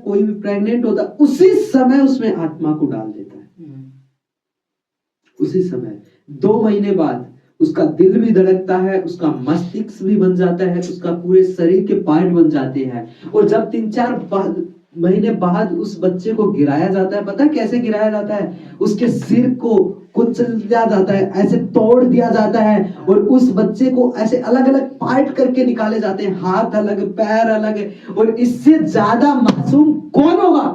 कोई भी प्रेग्नेंट होता उसी समय उसमें आत्मा को डाल देता है। उसी समय 2 महीने बाद उसका दिल भी धड़कता है, उसका मस्तिष्क भी बन जाता है, उसका पूरे शरीर के पार्ट बन जाते हैं। और जब 3-4 महीने बाद उस बच्चे को गिराया जाता है, पता है कैसे गिराया जाता है? उसके सिर को कुचल दिया जाता है, ऐसे तोड़ दिया जाता है और उस बच्चे को ऐसे अलग अलग पार्ट करके निकाले जाते हैं, हाथ अलग, पैर अलग। और इससे ज्यादा मासूम कौन होगा?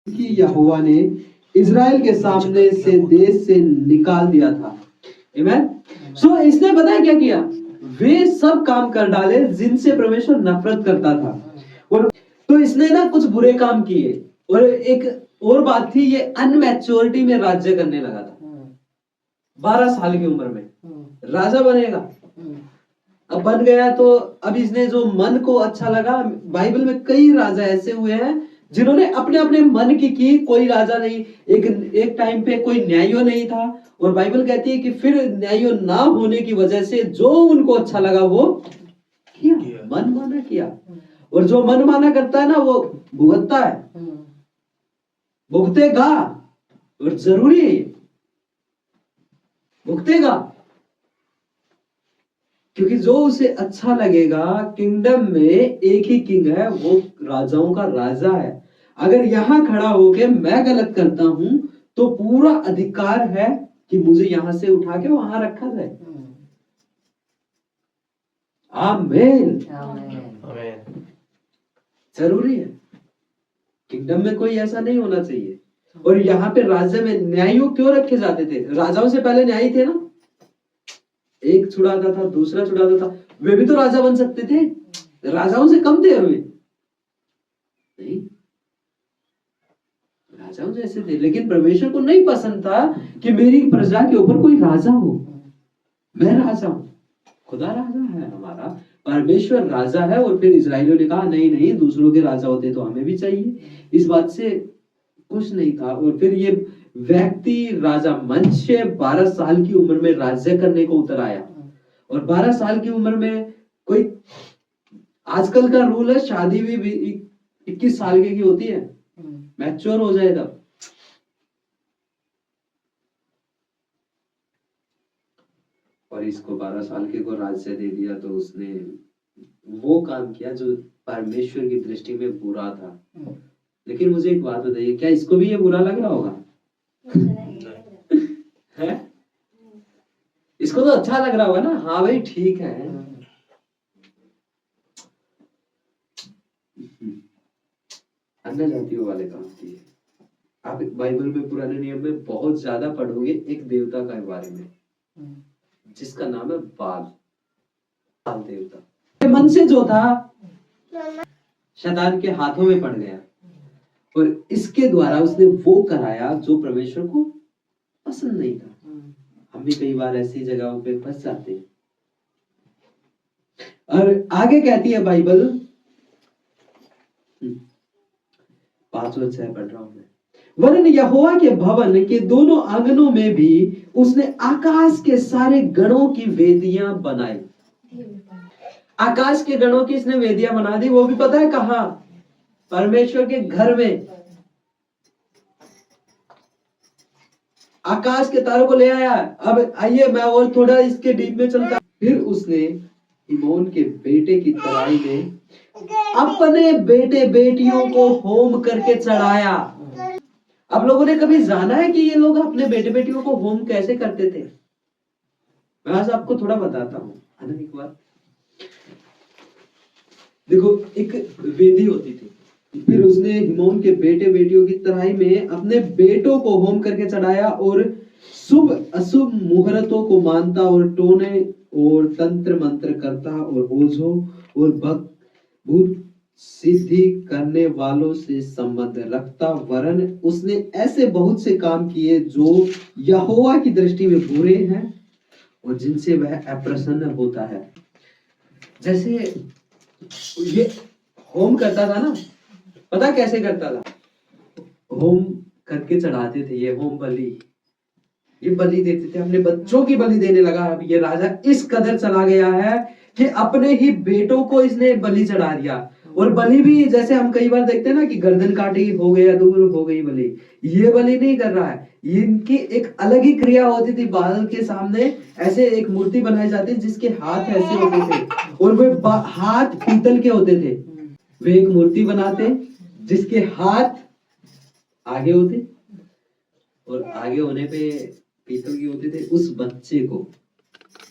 कि यहोवा ने इजराइल के सामने से देश से निकाल दिया था। आमीन। सो इसने पता है क्या किया? वे सब काम कर डाले जिनसे परमेश्वर नफरत करता था। और तो इसने ना कुछ बुरे काम किए। और एक और बात थी, ये अनमैच्योरिटी में राज्य करने लगा था। 12 साल की उम्र में राजा बनेगा। अब बन गया तो अब इसने जो मन को अच्छा लगा, बाइबल में कई राजा ऐसे हुए हैं जिन्होंने अपने अपने मन की। कोई राजा नहीं, एक टाइम पे कोई न्यायो नहीं था। और बाइबल कहती है कि फिर न्यायो ना होने की वजह से जो उनको अच्छा लगा वो किया, मन माना किया। और जो मन माना करता है ना वो भुगतता है, भुगतेगा। और जरूरी है भुगतेगा, क्योंकि जो उसे अच्छा लगेगा। किंगडम में एक ही किंग है, वो राजाओं का राजा है। अगर यहां खड़ा होके मैं गलत करता हूं तो पूरा अधिकार है कि मुझे यहां से उठा के वहां रखा जाए। आमीन। जरूरी है, किंगडम में कोई ऐसा नहीं होना चाहिए। और यहाँ पे राज्य में न्यायी क्यों रखे जाते थे? राजाओं से पहले न्यायी थे ना, एक छुड़ाता था, दूसरा छुड़ाता था। वे भी तो राजा बन सकते थे, राजाओं से कम थे वे? नहीं, राजाओं जैसे थे। लेकिन परमेश्वर को नहीं पसंद था कि मेरी प्रजा के ऊपर कोई राजा हो। मैं राजा हूं, खुदा राजा है हमारा, परमेश्वर राजा है। और फिर इजराइलियों ने कहा नहीं नहीं, दूसरों के राजा होते तो हमें भी चाहिए। इस बात से कुछ नहीं था। और फिर ये व्यक्ति राजा मनुष्य 12 साल की उम्र में राज्य करने को उतर आया। और 12 साल की उम्र में कोई, आजकल का रूल है शादी भी 21 साल की होती है, मैच्योर हो जाए तब। और इसको 12 साल के को राज्य दे दिया तो उसने वो काम किया जो परमेश्वर की दृष्टि में बुरा था। लेकिन मुझे एक बात बताइए, क्या इसको भी ये बुरा लग रहा होगा? है? इसको तो अच्छा लग रहा होगा ना, हाँ भाई ठीक है। अन्य जातियों वाले काम किए। आप बाइबल में पुराने नियम में बहुत ज्यादा पढ़ोगे एक देवता के बारे में जिसका नाम है बाल। बाल देवता मन से जो था शैतान के हाथों में पड़ गया। और इसके द्वारा उसने वो कराया जो परमेश्वर को पसंद नहीं था। हम भी कई बार ऐसी जगहों पे फंस जाते हैं। और आगे कहती है बाइबल, 5वां अध्याय पढ़ रहा हूं मैं। वरन यहोवा के भवन के दोनों आंगनों में भी उसने आकाश के सारे गणों की वेदियां बनाई। आकाश के गणों की इसने वेदियां बना दी, वो भी पता है कहां? परमेश्वर के घर में। आकाश के तारों को ले आया। अब आइए मैं और थोड़ा इसके डीप में चलता। फिर उसने हिमोन के बेटे की तराई में अपने बेटे बेटियों को होम करके चढ़ाया। अब लोगों ने कभी जाना है कि ये लोग अपने बेटे बेटियों को होम कैसे करते थे? मैं आज आपको थोड़ा बताता हूँ। एक बार देखो, एक वेदी होती थी। फिर उसने हिमोन के बेटे बेटियों की तराई में अपने बेटों को होम करके चढ़ाया और शुभ अशुभ मुहूर्तों को मानता और टोने और तंत्र मंत्र करता और ओझों और भूत सिद्धि करने वालों से संबंध रखता। वरन उसने ऐसे बहुत से काम किए जो यहोवा की दृष्टि में बुरे हैं और जिनसे वह अप्रसन्न होता है। जैसे ये होम करता था ना, पता कैसे करता था? होम करके चढ़ाते थे, ये होम बलि। ये बलि देते थे, अपने बच्चों की बलि देने लगा। अब ये राजा इस कदर चला गया है कि अपने ही बेटों को इसने बलि चढ़ा दिया। और बलि भी जैसे हम कई बार देखते हैं ना कि गर्दन काटी हो गई या दूर हो गई बलि, ये बलि नहीं कर रहा है। इनकी एक अलग ही क्रिया होती थी। बाल के सामने ऐसे एक मूर्ति बनाई जाती जिसके हाथ ऐसे होते थे और वे हाथ पीतल के होते थे। वे एक मूर्ति बनाते जिसके हाथ आगे होते और आगे होने पे पीतल की होते थे। उस बच्चे को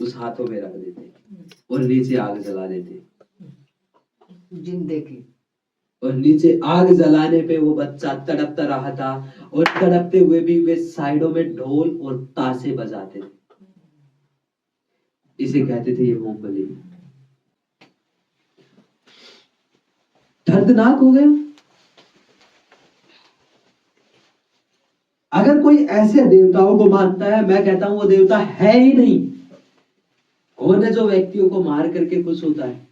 उस हाथों में रख देते और नीचे आग जला देते जिंदे की। और नीचे आग जलाने पे वो बच्चा तड़पता रहा था और तड़पते हुए भी वे साइडों में ढोल और ताशे बजाते थे। इसे कहते थे ये होम बलि। दर्दनाक हो गया। अगर कोई ऐसे देवताओं को मानता है, मैं कहता हूं वो देवता है ही नहीं। कौन है जो व्यक्तियों को मार करके खुश होता है?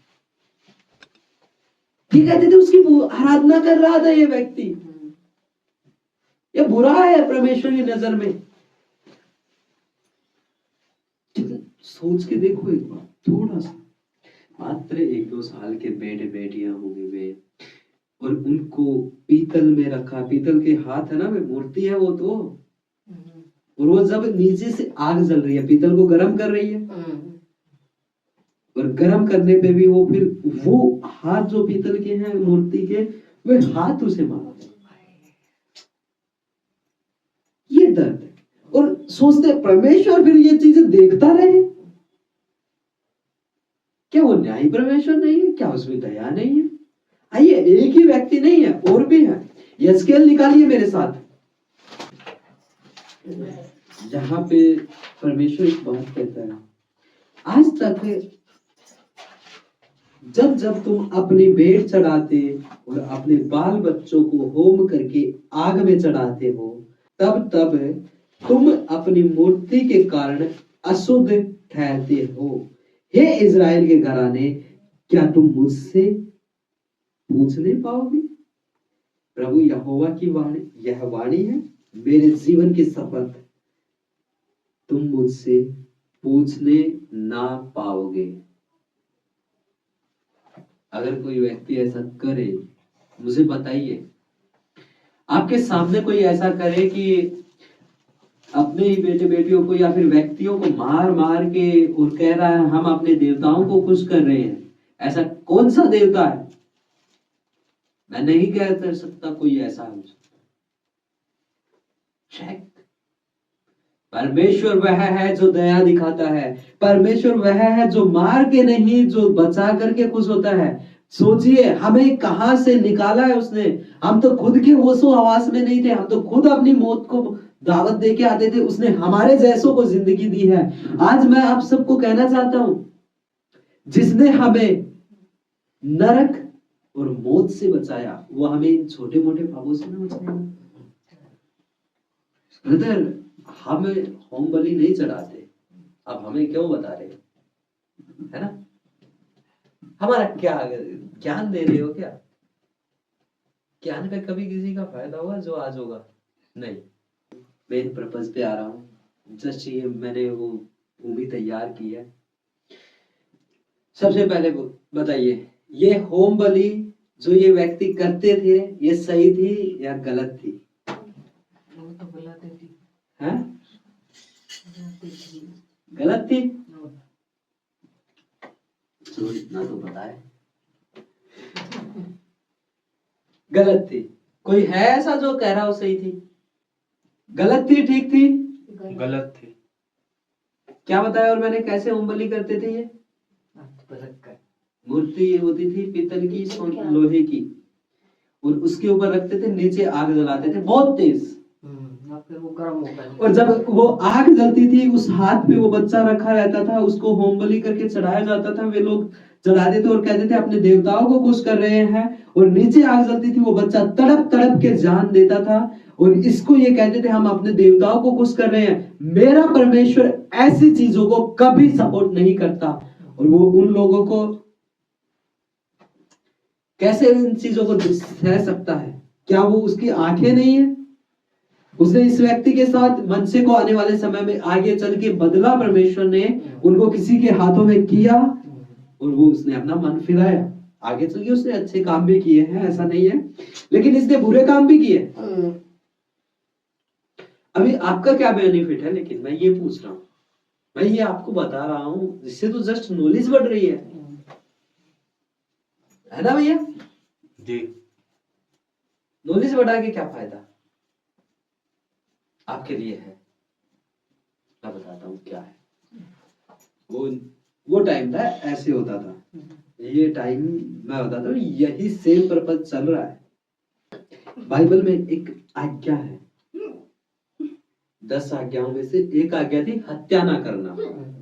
ये कहते थे उसकी आराधना कर रहा था ये व्यक्ति। ये बुरा है परमेश्वर की नजर में। सोच के देखो एक बार, थोड़ा सा, मात्र 1-2 साल के बेटे बेटियां होंगे वे, और उनको पीतल में रखा। पीतल के हाथ है ना, वे मूर्ति है वो तो, और वो जब नीचे से आग जल रही है, पीतल को गर्म कर रही है, और गर्म करने पे भी वो फिर वो हाथ जो पीतल के हैं मूर्ति के, वे हाथ उसे मारा। ये दर्द है। और सोचते परमेश्वर फिर ये चीजें देखता रहे। क्या वो न्यायी परमेश्वर नहीं है? क्या उसमें दया नहीं है? आइए, एक ही व्यक्ति नहीं है, और भी है। यस्केल निकालिए मेरे साथ, जहां पे परमेश्वर एक बात कहता है, आज तक जब जब तुम अपनी भेंट चढ़ाते और अपने बाल बच्चों को होम करके आग में चढ़ाते हो, तब तब तुम अपनी मूर्ति के कारण अशुद्ध ठहरते हो। हे इज़राइल के घराने, क्या तुम मुझसे पूछ नहीं पाओगे? प्रभु यहोवा की वाणी, यह वाणी है मेरे जीवन की शपथ, तुम मुझसे पूछने ना पाओगे। अगर कोई व्यक्ति ऐसा करे, मुझे बताइए, आपके सामने कोई ऐसा करे कि अपने ही बेटे बेटियों को या फिर व्यक्तियों को मार मार के और कह रहा है हम अपने देवताओं को खुश कर रहे हैं, ऐसा कौन सा देवता है? मैं नहीं कह सकता कोई ऐसा हो सकता। चेक। परमेश्वर वह है जो दया दिखाता है। परमेश्वर वह है जो मार के नहीं, जो बचा करके खुश होता है। सोचिए, हमें कहां से निकाला है उसने। हम तो खुद के होशो हवास में नहीं थे, हम तो खुद अपनी मौत को दावत दे के आते थे। उसने हमारे जैसों को जिंदगी दी है। आज मैं आप सबको कहना चाहता हूं, जिसने हमें नरक और मौत से बचाया, वो हमें इन छोटे मोटे पापों से ना बचाएगा। ब्रदर, हम होम बलि नहीं चढ़ाते, अब हमें क्यों बता रहे है ना? हमारा क्या ज्ञान दे रहे हो? क्या ज्ञान पे कभी किसी का फायदा हुआ जो आज होगा? नहीं। मेन पर्पस पे आ रहा हूं। जस्ट ये मैंने वो भूमि तैयार की है। सबसे पहले बताइए, ये होम बलि जो ये व्यक्ति करते थे, ये सही थी या गलत थी? है? गलत थी। तो इतना तो पता है, गलत थी। कोई है ऐसा जो कह रहा हो सही थी? गलत थी, ठीक थी? गलत थी। क्या बताया और मैंने? कैसे होम बलि करते थे? ये मूर्ति होती थी पीतल की, लोहे की, और उसके ऊपर रखते थे, नीचे आग जलाते थे बहुत तेज, और जब वो आग जलती थी, उस हाथ पे वो बच्चा रखा रहता था, उसको होम बलि करके चढ़ाया जाता था। वे लोग चढ़ाते थे और कहते थे अपने देवताओं को खुश कर रहे हैं, और नीचे आग जलती थी, वो बच्चा तड़प तड़प के जान देता था, और इसको ये कहते थे हम अपने देवताओं को खुश कर रहे हैं। मेरा परमेश्वर ऐसी चीजों को कभी सपोर्ट नहीं करता, और वो उन लोगों को कैसे इन चीजों को सह सकता है? क्या वो उसकी आंखें नहीं है? उसने इस व्यक्ति के साथ मनसे को आने वाले समय में आगे चल के बदला परमेश्वर ने उनको किसी के हाथों में किया और वो उसने अपना मन फिराया। आगे चल के उसने अच्छे काम भी किए हैं, ऐसा नहीं है, लेकिन इसने बुरे काम भी किए। अभी आपका क्या बेनिफिट है, लेकिन मैं ये पूछ रहा हूं, मैं ये आपको बता रहा हूं, जिससे तो जस्ट नॉलेज बढ़ रही है ना भैया जी। नॉलेज बढ़ा के क्या फायदा आपके लिए है, मैं बताता हूँ क्या है। वो टाइम था, ऐसे होता था। ये टाइम मैं बताता हूँ, यही सेम पर्पस चल रहा है। बाइबल में एक आज्ञा है, 10 आज्ञाओं में से एक आज्ञा थी हत्या ना करना।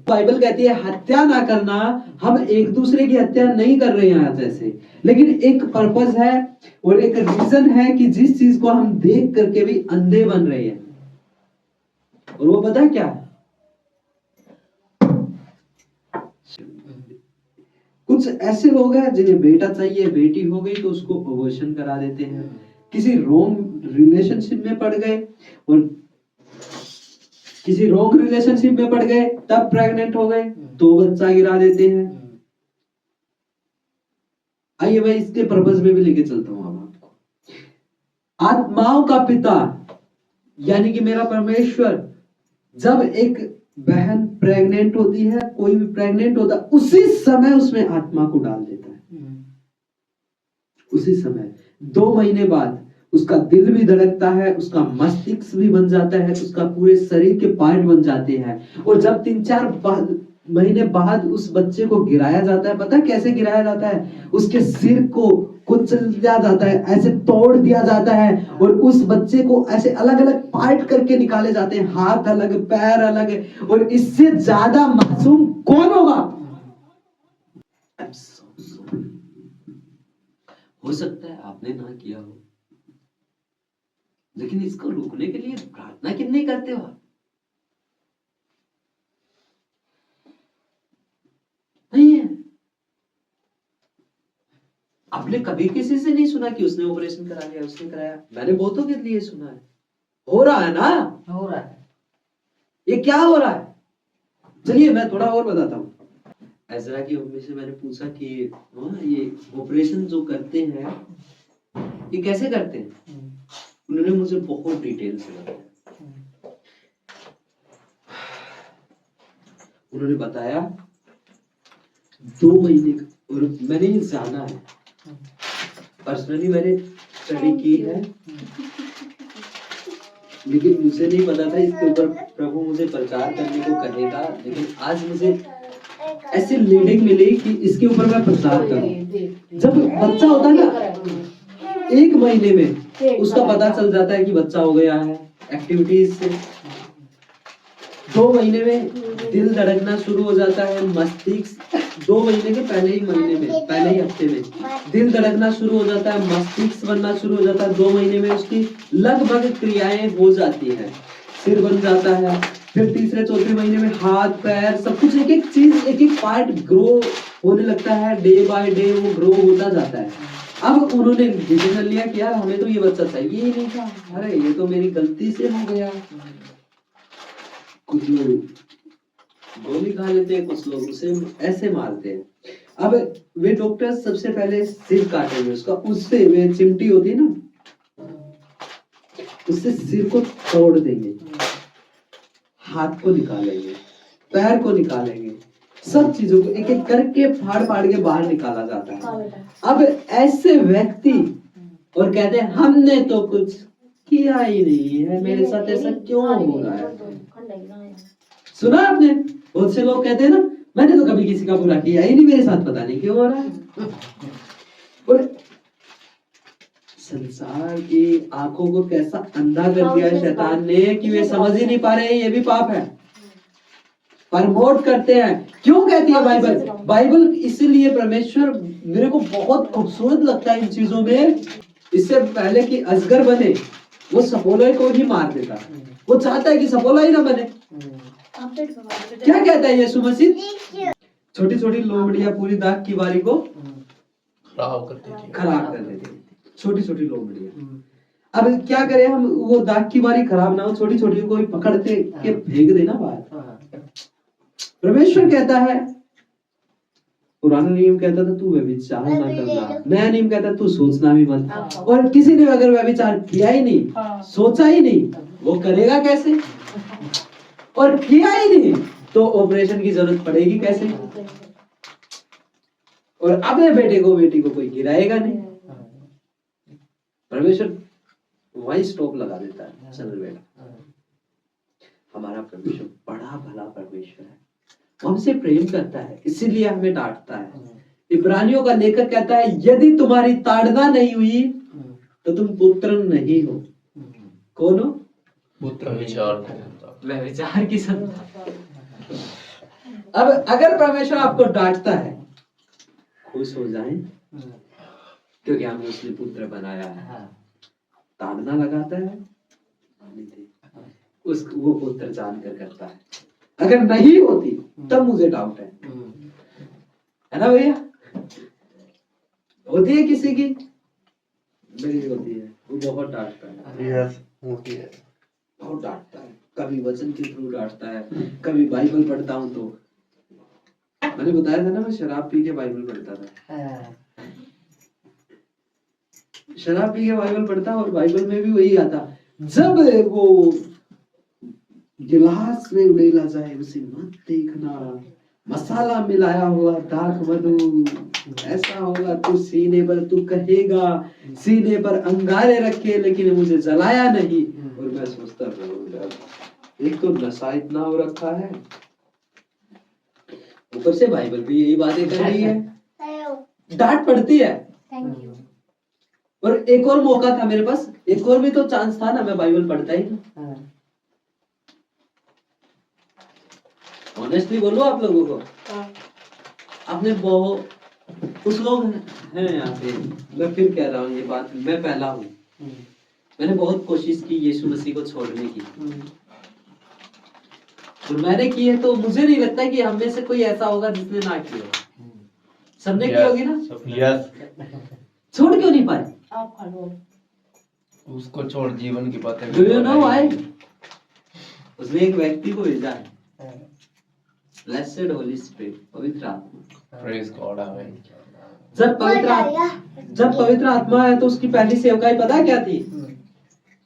बाइबल कहती है हत्या ना करना। हम एक दूसरे की हत्या नहीं कर रहे हैं जैसे, लेकिन एक पर्पस है और एक रीजन है कि जिस चीज को हम देख करके भी अंधे बन रहे हैं, और वो पता है क्या है? कुछ ऐसे लोग हैं जिन्हें बेटा चाहिए, बेटी हो गई तो उसको अबॉर्शन करा देते हैं। किसी रॉन्ग रिलेशनशिप में पड़ गए और किसी रॉन्ग रिलेशनशिप में पड़ गए, तब प्रेग्नेंट हो गए तो बच्चा गिरा देते हैं। आइए मैं इसके पर्पस में भी लेके चलता हूं अब आपको। आत्माओं का पिता यानी कि मेरा परमेश्वर, जब एक बहन प्रेग्नेंट होती है, कोई भी प्रेग्नेंट होता है, उसी समय उसमें आत्मा को डाल देता है। उसी समय 2 महीने बाद उसका दिल भी धड़कता है, उसका मस्तिष्क भी बन जाता है, उसका पूरे शरीर के पार्ट बन जाते हैं। और जब 3-4 महीने बाद उस बच्चे को गिराया जाता है, पता है कैसे गिराया जाता है? उसके सिर को कुचल दिया जाता है, ऐसे तोड़ दिया जाता है, और उस बच्चे को ऐसे अलग अलग पार्ट करके निकाले जाते हैं, हाथ अलग, पैर अलग। और इससे ज्यादा मासूम कौन होगा? हो सकता है आपने ना किया हो, लेकिन इसको रोकने के लिए प्रार्थना क्यों नहीं करते हो? नहीं है। आपने कभी किसी से नहीं सुना कि उसने ऑपरेशन करा लिया, उसने कराया? मैंने बहुतों के लिए सुना है। हो रहा है ना? हो रहा है। ये क्या हो रहा है? चलिए मैं थोड़ा और बताता हूँ। एजरा की मम्मी से मैंने पूछा कि ये ऑपरेशन जो करते हैं ये कैसे करते हैं? उन्होंने मुझे बहुत डिटेल से बताया। उन्होंने बताया 2 महीने, और मैंने ये जाना है, पर्सनली मैंने स्टडी की है, लेकिन मुझे नहीं पता था इसके ऊपर प्रभु मुझे प्रचार करने को कहेगा। लेकिन आज मुझे ऐसी लीडिंग मिली कि इसके ऊपर मैं प्रचार करूं। जब बच्चा होता है ना, 1 महीने में उसका पता चल जाता है कि बच्चा हो गया है एक्टिविटीज से। 2 महीने में दिल धड़कना शुरू हो जाता है, मस्तिष्क 2 महीने के पहले ही महीने में, पहले ही हफ्ते में दिल धड़कना शुरू हो जाता है, मस्तिष्क बनना शुरू हो जाता है। 2 महीने में उसकी लगभग क्रियाएं हो जाती है, सिर बन जाता है। फिर तीसरे चौथे महीने में हाथ पैर सब कुछ, एक एक चीज, एक एक पार्ट ग्रो होने लगता है। डे बाय डे वो ग्रो होता जाता है। अब उन्होंने डिसीजन लिया कि यार हमें तो ये बच्चा चाहिए ही नहीं था, अरे ये तो मेरी गलती से हो गया। कुछ लोग गोली खा लेते हैं, कुछ लोग उसे ऐसे मारते हैं। अब वे डॉक्टर सबसे पहले सिर काटेंगे उसका, उससे वे चिमटी होती है ना, उससे सिर को तोड़ देंगे, हाथ को निकालेंगे, पैर को निकालेंगे, सब चीजों को एक एक करके फाड़ फाड़ के बाहर निकाला जाता है। अब ऐसे व्यक्ति और कहते हैं हमने तो कुछ किया ही नहीं है, मेरे साथ ऐसा क्यों हो रहा है? सुना आपने? बहुत से लोग कहते हैं ना, मैंने तो कभी किसी का बुरा किया ही नहीं, मेरे साथ पता नहीं क्यों हो रहा है। और संसार की आंखों को कैसा अंधा कर दिया है शैतान ने कि वे समझ ही नहीं पा रहे हैं ये भी पाप है। प्रमोट करते हैं। क्यों कहती है बाइबल? बाइबल इसीलिए परमेश्वर मेरे को बहुत खूबसूरत लगता है इन चीजों में। इससे पहले कि अजगर बने वो सपोला को ही मार देता, वो चाहता है कि सपोला ही ना बने। क्या कहता है यीशु मसीह? छोटी छोटी लोमड़ियां पूरी दाग की बारी को खराब कर देती, छोटी छोटी लोमड़ियां। अब क्या करें हम, वो दाग की बारी खराब ना हो, छोटी छोटी को भी पकड़ते के फेंक देना बाहर। हाँ, परमेश्वर कहता है, पुराना नियम कहता था तू व्यभिचार ना करना, नया नियम कहता है तू सोचना भी मत। और किसी ने अगर व्यभिचार किया ही नहीं, सोचा ही नहीं, वो करेगा कैसे? और किया ही नहीं तो ऑपरेशन की जरूरत पड़ेगी कैसे? और अपने बेटे को बेटी को कोई गिराएगा नहीं। परमेश्वर वही स्टॉप लगा देता है, चल बेटा। हमारा परमेश्वर बड़ा भला परमेश्वर है, वो हमसे प्रेम करता है, इसीलिए हमें डांटता है। इब्रानियों का लेखक कहता है, यदि तुम्हारी ताड़ना नहीं हुई तो तुम पुत्र नहीं हो। कौन हो? पुत्र व्यभिचार की संतान। अब अगर परमेश्वर आपको डांटता है, खुश हो जाएं, क्योंकि हमने उसने पुत्र बनाया है। ताड़ना लगाता है, वो पुत्र जानकर करता है। अगर नहीं होती तब मुझे डाउट है ना भैया? होती है किसी की? नहीं होती है, वो बहुत डांटता है। यस, होती है, बहुत डांटता है, कभी वचन के थ्रू डांटता है, कभी बाइबल पढ़ता हूँ तो। मैंने बताया था ना, मैं शराब पी के बाइबल पढ़ता था। शराब पी के बाइबल पढ़ता और बाइबल में भी वही आता, जब वो गिलास में उड़ेला जाए उसे मत देखना, मसाला मिलाया हुआ दाख मधु ऐसा होगा, तू सीने पर तू कहेगा, सीने पर अंगारे रखे लेकिन मुझे जलाया नहीं। और मैं सोचता रहूंगा, एक तो नशा इतना हो रखा है, ऊपर से बाइबल भी यही बातें कर रही है, डांट पड़ती है। और एक और मौका था मेरे पास, एक और भी तो चांस था ना, मैं बाइबल पढ़ता ही था। ऑनेस्टली बोलो आप लोगों को, आपने बहुत कुछ लोग हैं यहाँ पे, मैं फिर कह रहा हूँ ये बात, मैं पहला हूँ, मैंने बहुत कोशिश की यीशु मसीह को छोड़ने की, और मैंने की है, तो मुझे नहीं लगता कि हम में से कोई ऐसा होगा जिसने ना की हो। सबने की होगी ना? यस। छोड़ क्यों नहीं पाए? उसको छोड़ जीवन की बातें। Do you know why? उसने एक व्यक्ति को भेजा है, Blessed Holy Spirit, पवित्र आत्मा। Praise God, amen. जब पवित्र आत्मा है तो उसकी पहली सेवकाई पता क्या थी?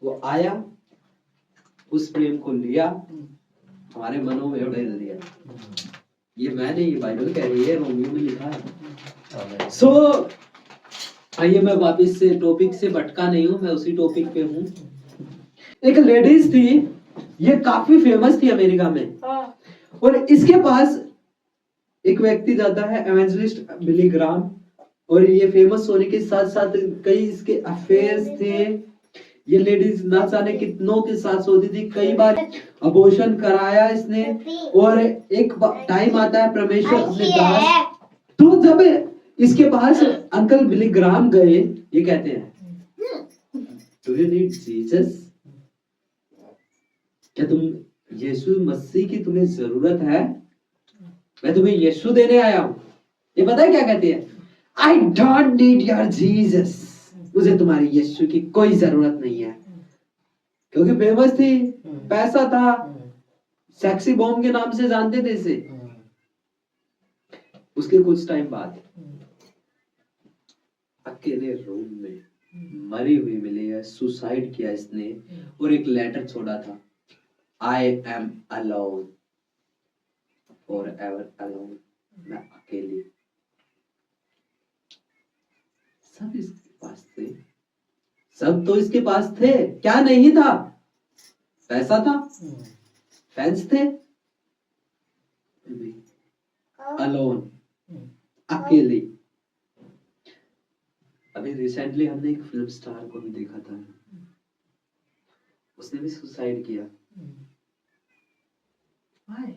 वो आया, उस प्रेम को लिया, हमारे मनों में उड़ेल दिया। ये मैं नहीं, ये बाइबल कह रही है, रोमियो में लिखा है। सो आइए, मैं वापस से टॉपिक से भटका नहीं हूँ, मैं उसी टॉपिक पे हूँ। एक लेडीज थी, ये काफी फेमस थी अमेरिका में, और इसके पास एक व्यक्ति जाता है, एवेंजलिस्ट बिली ग्राम, और ये फेमस होने के साथ साथ कई इसके अफेयर्स थे। ये लेडीज ना जाने कितनों के साथ सोती थी, कई बार अबॉर्शन कराया इसने, और एक टाइम आता है परमेश्वर अपने दास, तो जब इसके पास अंकल बिली ग्राम गए, ये कहते हैं, डू यू नीड जीसस? क्या तुम यीशु मसीह की तुम्हें जरूरत है? मैं तुम्हें यीशु देने आया हूं। ये पता है क्या कहते हैं? I don't need your Jesus, मुझे तुम्हारी यीशु की कोई जरूरत नहीं है। क्योंकि फेमस थी, पैसा था, सेक्सी बॉम्ब के नाम से जानते थे इसे। उसके कुछ टाइम बाद अकेले रूम में मरी हुई मिली है, सुसाइड किया इसने, और एक लेटर छोड़ा था, I am alone, forever alone, मैं अकेली। सब इसके पास थे, सब तो इसके पास थे, क्या नहीं था? पैसा था, फैंस थे, अलोन, अकेली। अभी रिसेंटली हमने एक फिल्म स्टार को भी देखा था, उसने भी सुसाइड किया। Why?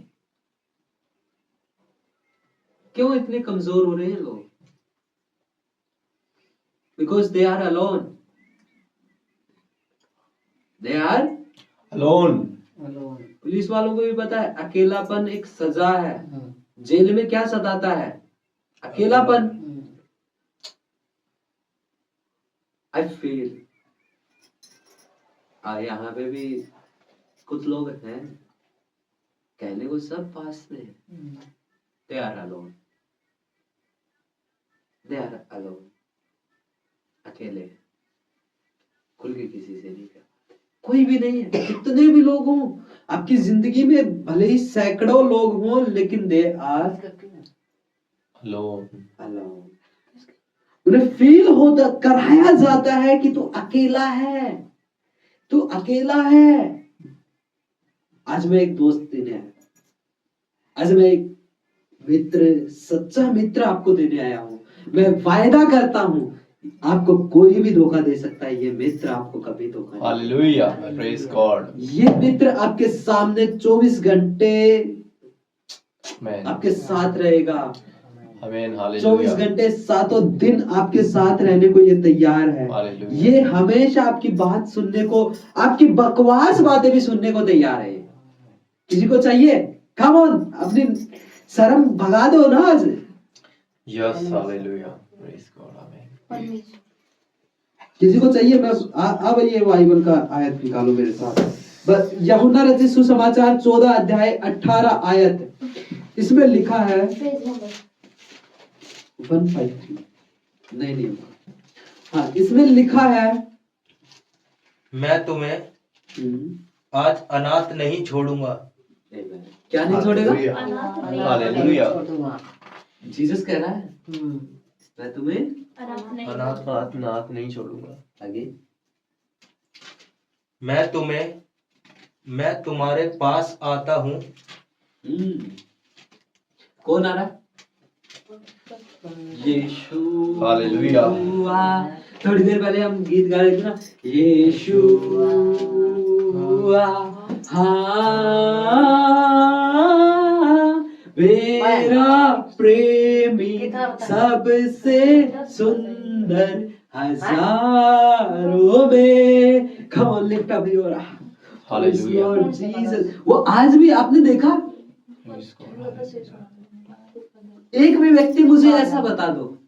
क्यों इतने कमजोर हो रहे हैं लोग? Because they are alone. They are alone. Police वालों को भी पता है अकेलापन एक सजा है। जेल में क्या सताता है? अकेलापन। I feel यहाँ पे भी कुछ लोग हैं कहने को सब पास में है। They are alone, they are alone, अकेले, खुल के किसी से नहीं कर, कोई भी नहीं है। कितने भी लोग हों आपकी जिंदगी में, भले ही सैकड़ों लोग हों, लेकिन दे आर अलोन। अलोन। उन्हें फील होता, कराया जाता है कि तू अकेला है, तू अकेला है। आज मैं एक दोस्त देने आया, आज मैं एक मित्र, सच्चा मित्र आपको देने आया हूं। मैं वायदा करता हूं आपको कोई भी धोखा दे सकता है, ये मित्र आपको कभी धोखा नहीं देगा। Hallelujah, praise God. ये मित्र आपके सामने 24 घंटे आमेन, आपके साथ रहेगा। आमेन, 24 हालेलुया, घंटे सातों दिन आपके साथ रहने को ये तैयार है। हालेलुया। ये हमेशा आपकी बात सुनने को, आपकी बकवास बातें भी सुनने को तैयार है। किसी को चाहिए? कम ऑन, अपनी शर्म भगा दो ना आज। यस, हालेलुया, प्रेज गॉड, आमेन। किसी को चाहिए? मैं अब ये बाइबल का आयत निकालो मेरे साथ। बस यूहन्ना रचित सुसमाचार 14 अध्याय 18 आयत, इसमें लिखा है 153, नहीं, हाँ, इसमें लिखा है, मैं तुम्हें आज अनाथ नहीं छोड़ूंगा। क्या नहीं छोड़ेगा? हालेलुया, जीसस कह रहा है मैं तुम्हें अनाथ नहीं छोड़ूंगा। आगे, मैं तुम्हारे पास आता हूँ। कौन आ रहा है? यीशु। हालेलुया। थोड़ी देर पहले हम गीत गा रहे थे ना, यीशु हाँ मेरा प्रेमी, सबसे सुंदर हजारों में। Come on, lift up your hallelujah, Lord Jesus। वो आज भी आपने देखा, प्रेज गॉड। एक भी व्यक्ति मुझे ऐसा बता दो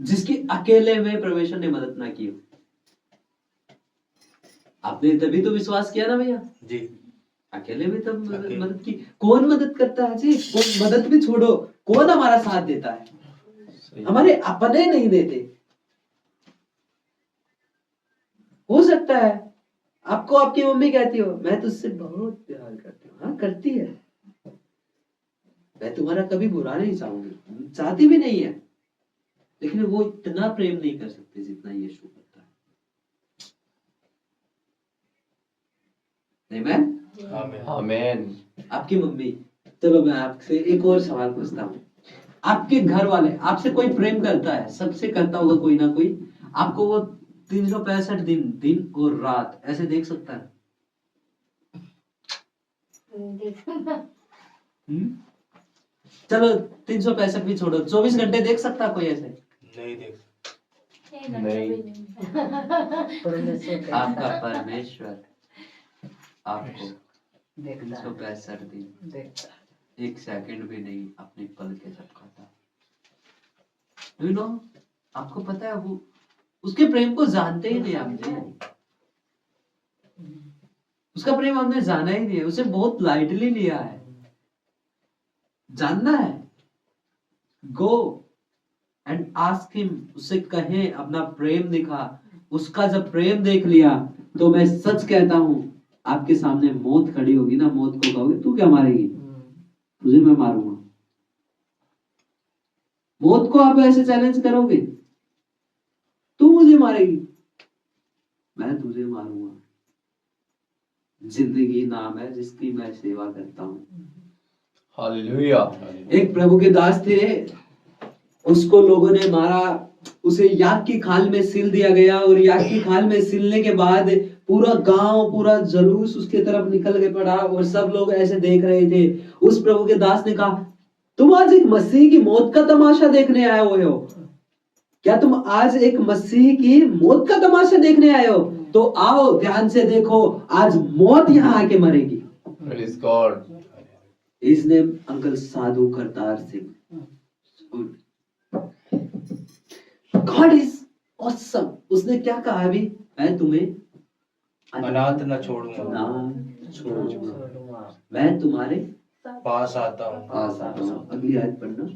जिसकी अकेले में परमेश्वर ने मदद ना की हो। आपने तभी तो विश्वास किया ना भैया जी, अकेले में तब मदद की। कौन मदद करता है जी? कौन मदद भी छोड़ो, कौन हमारा साथ देता है? हमारे अपने नहीं देते। हो सकता है आपको आपकी मम्मी कहती हो मैं तुझसे बहुत प्यार करती हूँ। हाँ, करती है, मैं तुम्हारा कभी बुरा नहीं चाहूंगी, चाहती भी नहीं है, लेकिन वो इतना प्रेम नहीं कर सकते जितना यीशु करता है। आमीन, आमेन। आपकी मम्मी, चलो मैं आपसे एक और सवाल पूछता हूँ। आपके घर वाले आपसे कोई प्रेम करता है, सबसे करता होगा कोई ना कोई, आपको वो 365 दिन और रात ऐसे देख सकता है? चलो 365 भी छोड़ो, 24 घंटे देख सकता कोई ऐसे? नहीं देख नहीं। आपका परमेश्वर आपको देखता 365 दिन, देखता एक सेकंड भी नहीं अपनी पल के झपकाता। यू नो, आपको पता है वो उसके प्रेम को जानते ही नहीं आपने, उसका प्रेम हमने जाना ही नहीं है, उसे बहुत लाइटली लिया है। जानना है, गो एंड आस्क हिम, उससे कहें अपना प्रेम दिखा। उसका जब प्रेम देख लिया तो मैं सच कहता हूं आपके सामने मौत खड़ी होगी ना, मौत को कहोगे तू क्या मारेगी, तुझे मैं मारूंगा। मौत को आप ऐसे चैलेंज करोगे, तू मुझे मारेगी, मैं तुझे मारूंगा। जिंदगी नाम है जिसकी मैं सेवा करता हूं। हालेलुया। एक प्रभु के दास थे, उसको लोगों ने मारा, उसे याक की खाल में सिल दिया गया, और याक की खाल में सिलने के बाद पूरा गांव, पूरा जुलूस उसके तरफ निकल के पड़ा, और सब लोग ऐसे देख रहे थे। उस प्रभु के दास ने कहा, तुम आज एक मसीह की मौत का तमाशा देखने आए हुए हो क्या? तुम आज एक मसीह की मौत का तमाशा देखने आए हो? तो आओ ध्यान से देखो, आज मौत यहाँ आके मरेगी। Praise God. His name uncle Sadhu Kartar Singh. God is awesome। उसने क्या कहा अभी? मैं तुम्हें अनाथ न छोड़ूंगा, ना छोड़ूंगा, मैं तुम्हारे पास आता हूँ। पास आता हूँ। अगली आयत पढ़ना।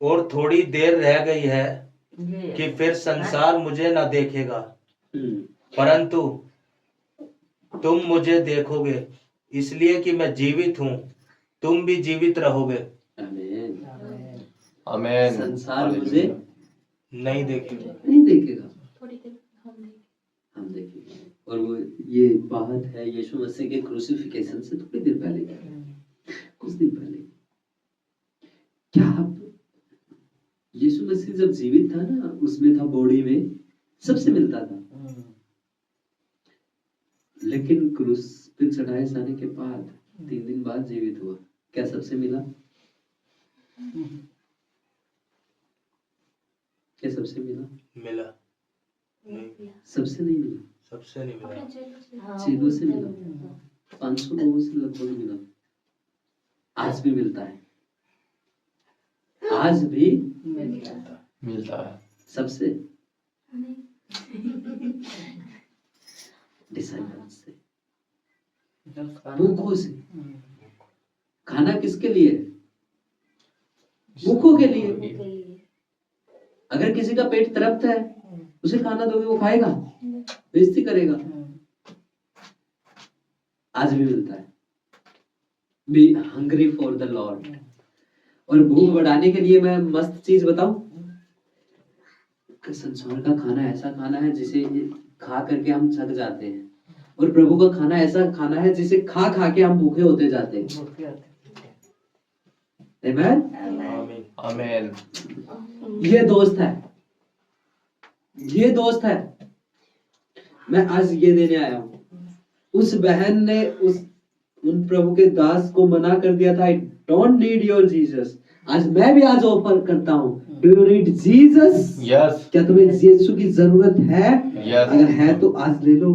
और थोड़ी देर रह गई है ये कि फिर संसार मुझे न देखेगा, हम्म, परंतु तुम मुझे देखोगे, इसलिए कि मैं जीवित हूँ, तुम भी जीवित रहोगे। आमीन। Amen. संसार मुझे नहीं देखेगा। नहीं देखेगा, हम देखेंगे। और वो ये बात है यीशु मसीह के क्रूसिफिकेशन से थोड़ी देर पहले की, कुछ दिन पहले। क्या यीशु मसीह जब जीवित था ना, उसमें था बॉडी में, सबसे मिलता था, लेकिन क्रूस पे चढ़ाए जाने के बाद 3 दिन बाद जीवित हुआ, क्या सबसे मिला? क्या सबसे मिला? मिला नहीं, सबसे नहीं मिला, सबसे नहीं मिला। चेलों से मिला, 500 लोगों से लगभग मिला। आज भी मिलता है, आज भी मिलता है। सबसे डिसाइपल से, भूखों से। खाना किसके लिए? भूखों के लिए। अगर किसी का पेट तड़पता है, उसे खाना दोगे, वो खाएगा? बेइज्जती करेगा। आज भी मिलता है। Be hungry for the Lord. और भूख बढ़ाने के लिए मैं मस्त चीज बताऊं, संसार का खाना ऐसा खाना है जिसे खा करके हम थक जाते हैं, और प्रभु का खाना ऐसा खाना है जिसे खा खा के हम भूखे होते जाते हैं। आमीन। आमीन। Amen. ये दोस्त है, ये दोस्त है। मैं आज ये देने आया हूँ। उस बहन ने उन प्रभु के दास को मना कर दिया था, I don't need your Jesus. आज मैं भी आज ऑफर करता हूँ, do you need Jesus? Yes. क्या तुम्हें यीशु की जरूरत है? Yes. अगर है तो आज ले लो।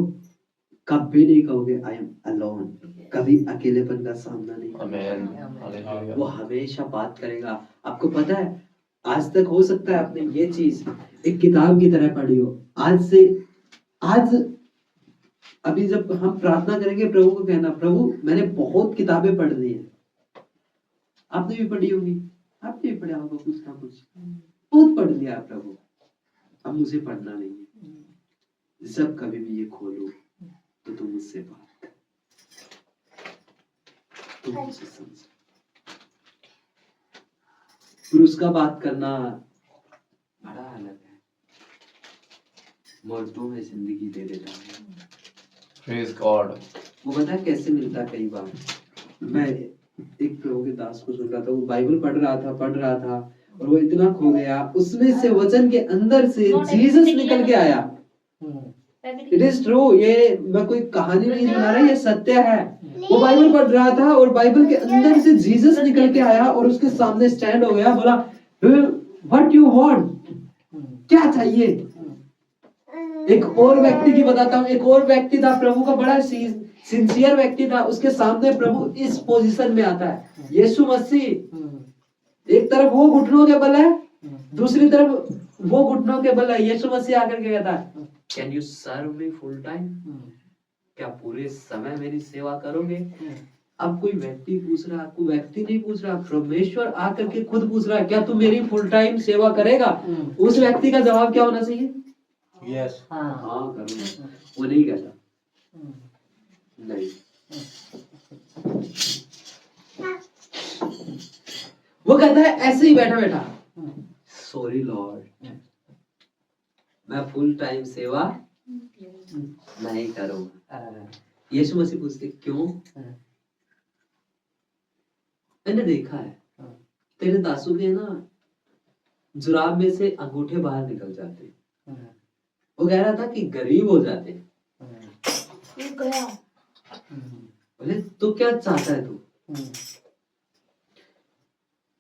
कभी नहीं कहोगे आई एम अलोन, कभी अकेलेपन का सामना नहीं करोगे। Amen. वो Hallelujah. हमेशा बात करेगा। आपको पता है, आज तक हो सकता है आपने ये चीज एक किताब की तरह पढ़ी हो। आज अभी जब हम प्रार्थना करेंगे, प्रभु को कहना, प्रभु मैंने बहुत किताबें पढ़ ली है। आपने भी पढ़ी होगी, आपने भी पढ़ा होगा कुछ ना कुछ, बहुत पढ़ लिया प्रभु, अब मुझे पढ़ना नहीं है। जब कभी भी ये खोलो तो तुम मुझसे बात कर, तुम मुझसे समझो। क्रूस का बात करना बड़ा अलग है, मर्दों में जिंदगी दे देता है। Praise God. वो पता है कैसे मिलता? कई बार मैं एक प्रभु के दास को सुन रहा था, वो बाइबल पढ़ रहा था और वो इतना खो गया, उसमें से वचन के अंदर से जीसस निकल के आया। इट इज ट्रू, ये मैं कोई कहानी नहीं सुना रहा, ये सत्य है। वो बाइबल पढ़ रहा था और बाइबल के अंदर से जीसस निकल के आया और उसके सामने स्टैंड हो गया, बोला व्हाट यू वांट, क्या चाहिए? एक और व्यक्ति की बताता हूँ, एक और व्यक्ति था, प्रभु का बड़ा सिंसियर व्यक्ति था, उसके सामने प्रभु इस पोजीशन में आता है। यीशु मसीह एक तरफ वो घुटनों के बल है, दूसरी तरफ वो घुटनों के बल है। यीशु मसीह आकर के कहता है, can you serve me full time? क्या पूरे समय मेरी सेवा करोगे? अब कोई व्यक्ति पूछ रहा, आपको व्यक्ति नहीं पूछ रहा, परमेश्वर आकर के खुद पूछ रहा है, क्या तू मेरी फुल टाइम सेवा करेगा? उस व्यक्ति का जवाब क्या होना चाहिए? यस। हाँ करूंगा। वो नहीं कहता नहीं, वो कहता है ऐसे ही बैठा बैठा, सॉरी लॉर्ड, मैं फुल टाइम सेवा नहीं करूंगा। यीशु मसीह पूछते क्यों? मैंने देखा है तेरे दासों के ना जुराब में से अंगूठे बाहर निकल जाते हैं। वो कह रहा था कि गरीब हो जाते हैं। बोले तो क्या चाहता है तू?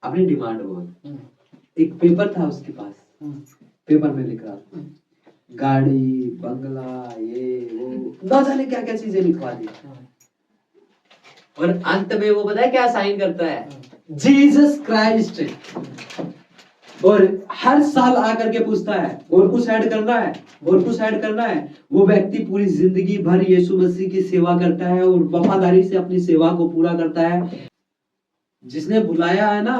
अपनी डिमांड बोल। एक पेपर था उसके पास, पेपर में लिख रहा था गाड़ी, बंगला, ये वो, ना जाने क्या क्या चीजें लिखवा दी। और अंत में वो पता है क्या साइन करता है? Jesus Christ. और हर साल आकर के पूछता है और कुछ ऐड करना है, और कुछ ऐड करना है, वो व्यक्ति पूरी जिंदगी भर यीशु मसीह की सेवा करता है और वफादारी से अपनी सेवा को पूरा करता है। जिसने बुलाया है ना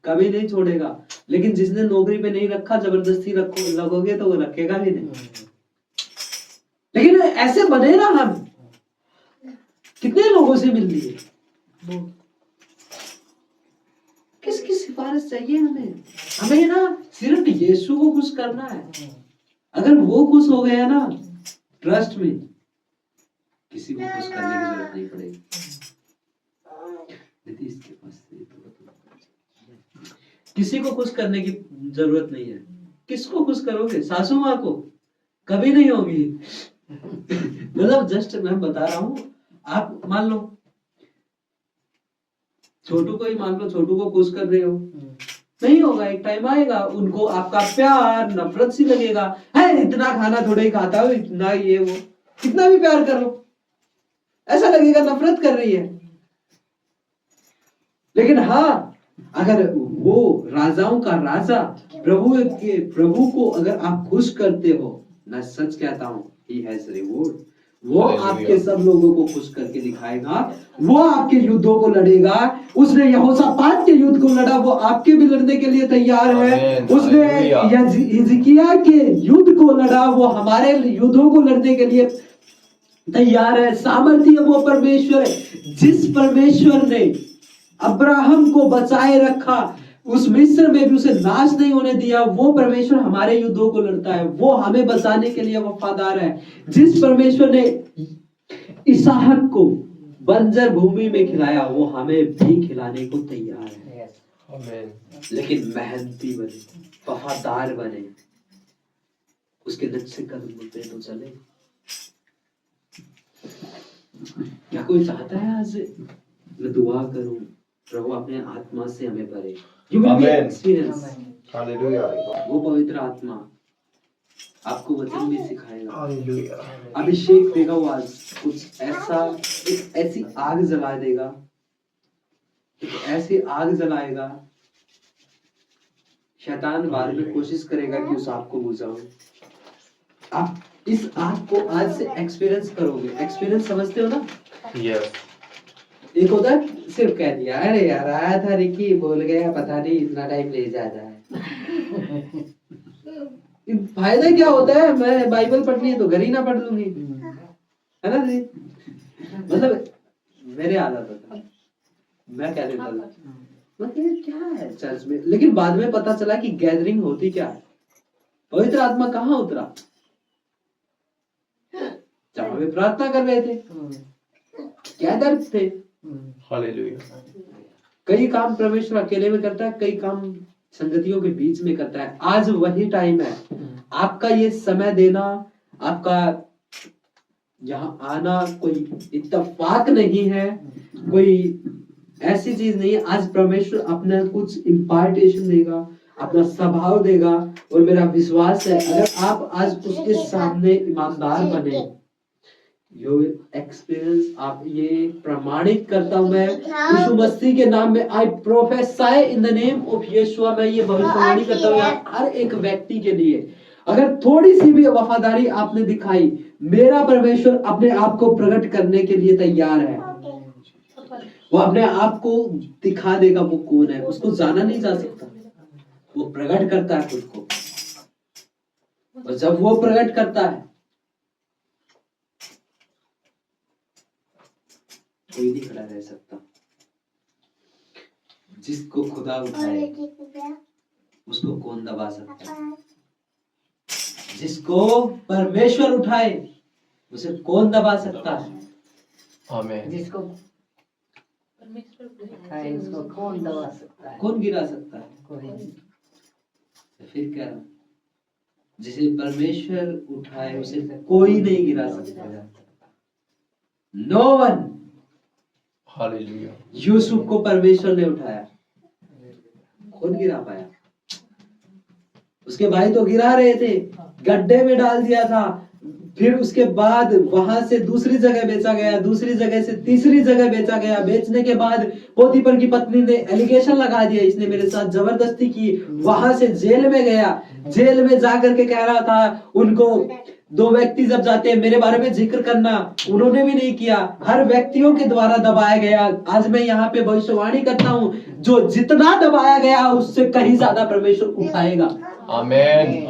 कभी नहीं छोड़ेगा, लेकिन जिसने नौकरी पे नहीं रखा जबरदस्ती लगोगे तो वो रखेगा भी नहीं। लेकिन ऐसे बने ना हम, कितने लोगों से मिल लिए, किसकी सिफारिश चाहिए हमें? हमें ना सिर्फ यीशु को खुश करना है। अगर वो खुश हो गया ना, ट्रस्ट में किसी को खुश करने की जरूरत नहीं पड़ेगी। नीतीश के पास किसी को खुश करने की जरूरत नहीं है। किसको खुश करोगे? सासू माँ को? कभी नहीं होगी। मतलब जस्ट मैं बता रहा हूं, आप मान लो छोटू को ही मान लो, छोटू को खुश कर रहे हो, नहीं होगा। एक टाइम आएगा उनको आपका प्यार नफरत सी लगेगा, है इतना खाना थोड़ा ही खाता हो, इतना ये वो, कितना भी प्यार करो ऐसा लगेगा नफरत कर रही है। लेकिन हाँ, अगर वो राजाओं का राजा प्रभु को अगर आप खुश करते हो, मैं सच कहता हूं, ही हैज रिवॉर्ड। वो आपके सब लोगों को खुश करके दिखाएगा। वो आपके युद्धों को लड़ेगा। उसने यहोशापात के युद्ध को लड़ा, वो आपके भी लड़ने के लिए तैयार है। उसने हिजकिय्याह के युद्ध को लड़ा, वो हमारे युद्धों को लड़ने के लिए तैयार है। सामर्थ्य वो परमेश्वर है। जिस परमेश्वर ने अब्राहम को बचाए रखा, उस मिस्र में भी उसे नाश नहीं होने दिया, वो परमेश्वर हमारे युद्धों को लड़ता है। वो हमें बचाने के लिए वफादार है। जिस परमेश्वर ने इसहाक को बंजर भूमि में खिलाया, वो हमें भी खिलाने को तैयार है। लेकिन मेहनती बने, वफादार बने, उसके नक्शे कदम पे तो चले। क्या कोई चाहता है आज मैं दुआ करूं, प्रभु अपने आत्मा से हमें भरे। You will be experience. वो पवित्र आत्मा आपको वचन भी सिखाएगा, अभिषेक देगा। वो आज कुछ ऐसा, एक ऐसी आग जला देगा, एक ऐसी आग जलाएगा। शैतान बाद में कोशिश करेगा कि उस आग को बुझाओ। आप इस आग को आज से एक्सपीरियंस करोगे। एक्सपीरियंस समझते हो ना? Yes. एक होता है सिर्फ कह दिया, अरे यार आया था रिकी बोल गया, पता नहीं इतना टाइम ले जाता है। फायदा क्या होता है? मैं बाइबल पढ़नी है तो घर ही ना पढ़ लूंगी, है ना जी? मतलब मेरे आदत होता, मैं कह देता था मतलब क्या है चर्च में। लेकिन बाद में पता चला कि गैदरिंग होती क्या है। पवित्र आत्मा कहाँ उतरा? जहां वे प्रार्थना कर रहे थे, गैदर थे। हालेलुया। कई काम परमेश्वर अकेले में करता है, कई काम संगतियों के बीच में करता है। आज वही टाइम है आपका, ये समय देना, आपका यहाँ आना कोई इत्तेफाक नहीं है, कोई ऐसी चीज नहीं है। आज परमेश्वर अपना कुछ इम्पार्टेशन देगा, अपना स्वभाव देगा। और मेरा विश्वास है अगर आप आज उसके सामने ईमानदार बने, यू विल एक्सपीरियंस। आप ये प्रमाणित करता हूं मैं यीशु मसीह के नाम में, I prophesy in the name of Yeshu, मैं ये भविष्यवाणी करता हूं हर एक व्यक्ति के लिए। अगर थोड़ी सी भी वफादारी आपने दिखाई, मेरा परमेश्वर अपने आप को प्रकट करने के लिए तैयार है। वो अपने आप को दिखा देगा वो कौन है। उसको जाना नहीं जा सकता, वो प्रकट करता है खुद को। और जब वो प्रकट करता है, कोई नहीं खड़ा रह सकता। जिसको खुदा उठाए उसको कौन दबा सकता है? जिसको परमेश्वर उठाए उसे कौन दबा सकता है? आमीन। जिसको परमेश्वर उठाए उसको कौन दबा सकता है? कौन गिरा सकता है? कोई नहीं। फिर कह रहा, जिसे परमेश्वर उठाए उसे कोई नहीं गिरा सकता। No one. हालेलुया। यूसुफ को परमेश्वर ने उठाया, कौन गिरा पाया? उसके भाई तो गिरा रहे थे, गड्ढे में डाल दिया था, फिर उसके बाद वहां से दूसरी जगह बेचा गया, दूसरी जगह से तीसरी जगह बेचा गया। बेचने के बाद पोतीफर की पत्नी ने एलिगेशन लगा दिया, इसने मेरे साथ जबरदस्ती की। वहां से जेल में गया, जेल में जाकर के कह रहा था उनको, 2 व्यक्ति जब जाते हैं मेरे बारे में जिक्र करना, उन्होंने भी नहीं किया। हर व्यक्तियों के द्वारा दबाया गया। आज मैं यहाँ पे भविष्यवाणी करता हूँ, जो जितना दबाया गया उससे कहीं ज्यादा परमेश्वर उठाएगा। आमेन।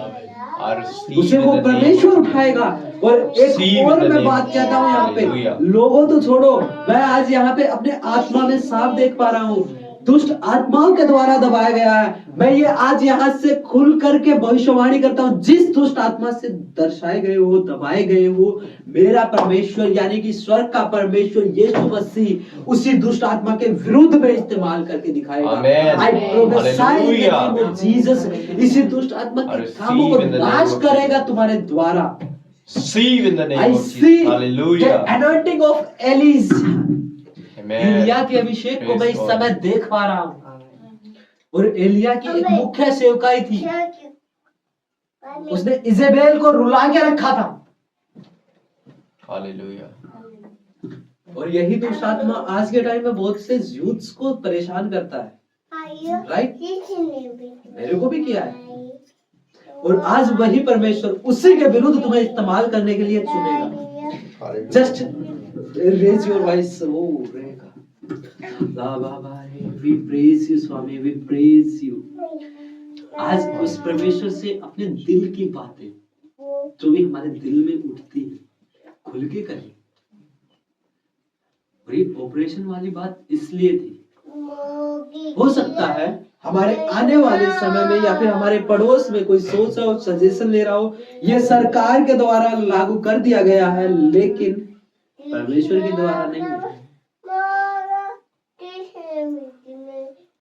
उसे वो परमेश्वर उठाएगा। और एक और मैं बात कहता हूँ यहाँ पे, लोगों तो छोड़ो, मैं आज यहाँ पे अपने आत्मा में साफ देख पा रहा हूँ, दुष्ट आत्माओं के द्वारा दबाया गया है। मैं ये आज यहाँ से खुल करके भविष्यवाणी करता हूँ, जिस दुष्ट आत्मा से दर्शाए गए हो, दबाए गए हो, मेरा परमेश्वर यानी कि स्वर्ग का परमेश्वर यीशु मसीह उसी दुष्ट आत्मा के विरुद्ध में इस्तेमाल करके दिखाएगा। I prophesy in the name of Jesus, इसी दुष्ट आत्मा के कामों को नाश करेगा तुम्हारे द्वारा। Receive in the name I of see Jesus. the Hallelujah. anointing of Elijah, Amen. Elia के अभिषेक को मैं इस Praise God. समय देख पा रहा हूँ। और एलिया की एक मुख्य सेवकाई थी, उसने इजेबेल को रुला के रखा था। Hallelujah. और यही दुष्ट आत्मा आज के टाइम में बहुत से यूथ्स को परेशान करता है, राइट? मेरे को भी किया है। और आज वही परमेश्वर उसी के विरुद्ध तुम्हें इस्तेमाल करने के लिए चुनेगा। Just raise your voice. ओ रहेगा, we praise you Swami, we praise you. आज उस परमेश्वर से अपने दिल की बातें जो भी हमारे दिल में उठती है खुल के करें। और ये ऑपरेशन वाली बात इसलिए थी, हो सकता है हमारे आने वाले समय में या फिर हमारे पड़ोस में कोई सोच रहा हो, सजेशन ले रहा हो, ये सरकार के द्वारा लागू कर दिया गया है, लेकिन परमेश्वर के द्वारा नहीं है।